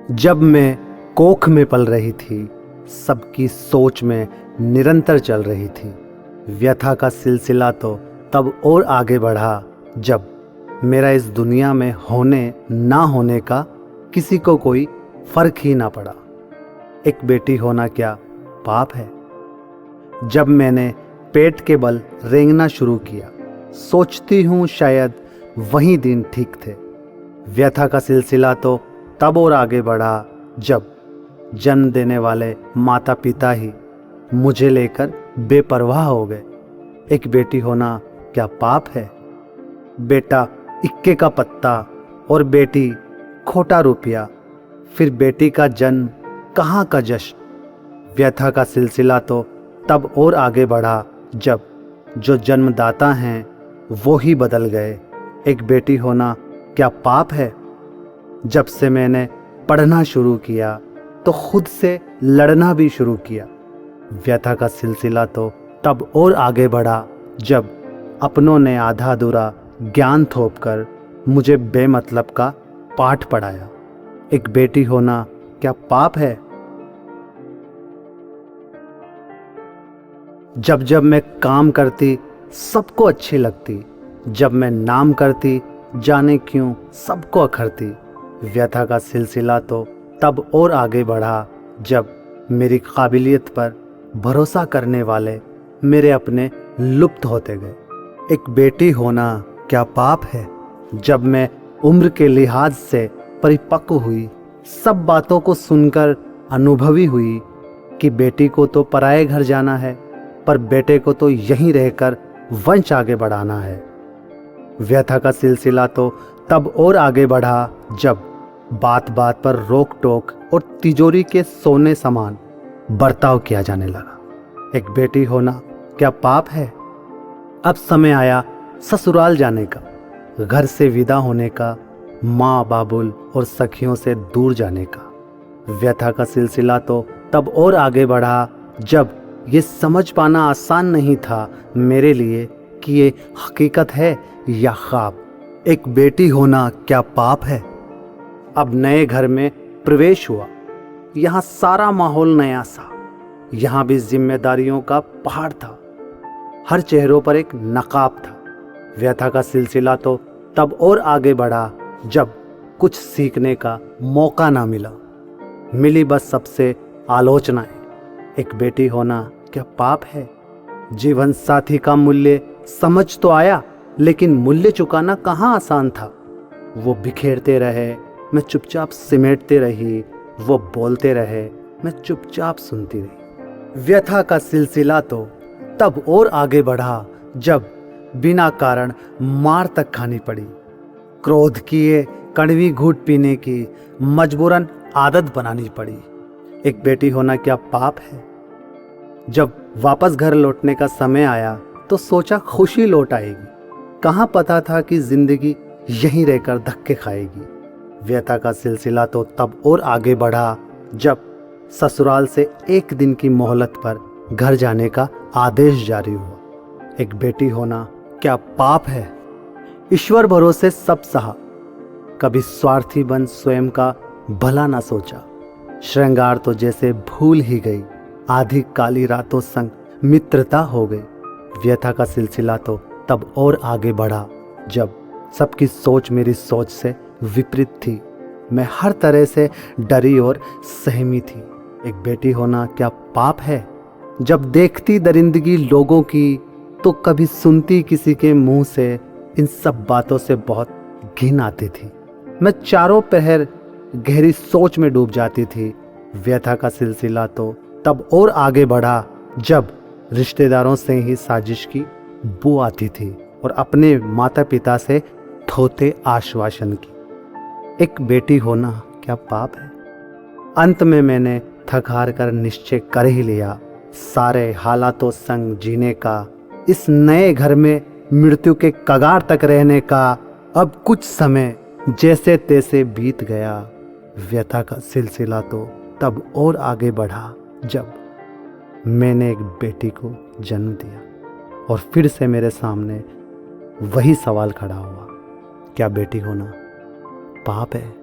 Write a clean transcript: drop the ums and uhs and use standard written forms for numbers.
जब मैं कोख में पल रही थी, सबकी सोच में निरंतर चल रही थी। व्यथा का सिलसिला तो तब और आगे बढ़ा जब मेरा इस दुनिया में होने ना होने का किसी को कोई फर्क ही ना पड़ा। एक बेटी होना क्या पाप है? जब मैंने पेट के बल रेंगना शुरू किया, सोचती हूँ शायद वही दिन ठीक थे। व्यथा का सिलसिला तो तब और आगे बढ़ा जब जन्म देने वाले माता पिता ही मुझे लेकर बेपरवाह हो गए। एक बेटी होना क्या पाप है? बेटा इक्के का पत्ता और बेटी खोटा रुपया, फिर बेटी का जन्म कहाँ का जश्न। व्यथा का सिलसिला तो तब और आगे बढ़ा जब जो जन्मदाता हैं वो ही बदल गए। एक बेटी होना क्या पाप है? जब से मैंने पढ़ना शुरू किया तो खुद से लड़ना भी शुरू किया। व्यथा का सिलसिला तो तब और आगे बढ़ा जब अपनों ने आधा अधूरा ज्ञान थोपकर मुझे बेमतलब का पाठ पढ़ाया। एक बेटी होना क्या पाप है? जब जब मैं काम करती सबको अच्छी लगती, जब मैं नाम करती जाने क्यों सबको अखरती। व्यथा का सिलसिला तो तब और आगे बढ़ा जब मेरी काबिलियत पर भरोसा करने वाले मेरे अपने लुप्त होते गए। एक बेटी होना क्या पाप है? जब मैं उम्र के लिहाज से परिपक्व हुई, सब बातों को सुनकर अनुभवी हुई कि बेटी को तो पराये घर जाना है, पर बेटे को तो यहीं रहकर वंश आगे बढ़ाना है। व्यथा का सिलसिला तो तब और आगे बढ़ा जब बात बात पर रोक टोक और तिजोरी के सोने समान बर्ताव किया जाने लगा। एक बेटी होना क्या पाप है? अब समय आया ससुराल जाने का, घर से विदा होने का, माँ बाबुल और सखियों से दूर जाने का। व्यथा का सिलसिला तो तब और आगे बढ़ा जब ये समझ पाना आसान नहीं था मेरे लिए कि ये हकीकत है या ख्वाब। एक बेटी होना क्या पाप है? अब नए घर में प्रवेश हुआ, यहाँ सारा माहौल नया सा, यहाँ भी जिम्मेदारियों का पहाड़ था, हर चेहरों पर एक नकाब था। व्यथा का सिलसिला तो तब और आगे बढ़ा जब कुछ सीखने का मौका ना मिला, मिली बस सबसे आलोचनाएं। एक बेटी होना क्या पाप है? जीवन साथी का मूल्य समझ तो आया, लेकिन मूल्य चुकाना कहाँ आसान था। वो बिखेरते रहे, मैं चुपचाप सिमेटते रही, वो बोलते रहे, मैं चुपचाप सुनती रही। व्यथा का सिलसिला तो तब और आगे बढ़ा जब बिना कारण मार तक खानी पड़ी। क्रोध किए कड़वी घूंट पीने की मजबूरन आदत बनानी पड़ी। एक बेटी होना क्या पाप है? जब वापस घर लौटने का समय आया तो सोचा खुशी लौट आएगी, कहाँ पता था कि जिंदगी यहीं रहकर धक्के खाएगी। व्यथा का सिलसिला तो तब और आगे बढ़ा जब ससुराल से एक दिन की मोहलत पर घर जाने का आदेश जारी हुआ। एक बेटी होना क्या पाप है? ईश्वर भरोसे सब सहा, कभी स्वार्थी बन स्वयं का भला ना सोचा। श्रृंगार तो जैसे भूल ही गई, आधी काली रातों संग मित्रता हो गई। व्यथा का सिलसिला तो तब और आगे बढ़ा जब सबकी सोच मेरी सोच से विपरीत थी। मैं हर तरह से डरी और सहमी थी। एक बेटी होना क्या पाप है? जब देखती दरिंदगी लोगों की तो कभी सुनती किसी के मुंह से इन सब बातों से बहुत घिन आती थी। मैं चारों पहर गहरी सोच में डूब जाती थी। व्यथा का सिलसिला तो तब और आगे बढ़ा जब रिश्तेदारों से ही साजिश की बू आती थी और अपने माता पिता से थोथे आश्वासन की। एक बेटी होना क्या पाप है? अंत में मैंने थक हार कर निश्चय कर ही लिया, सारे हालातों संग जीने का, इस नए घर में मृत्यु के कगार तक रहने का। अब कुछ समय जैसे तैसे बीत गया। व्यथा का सिलसिला तो तब और आगे बढ़ा जब मैंने एक बेटी को जन्म दिया और फिर से मेरे सामने वही सवाल खड़ा हुआ, क्या बेटी होना पाप है?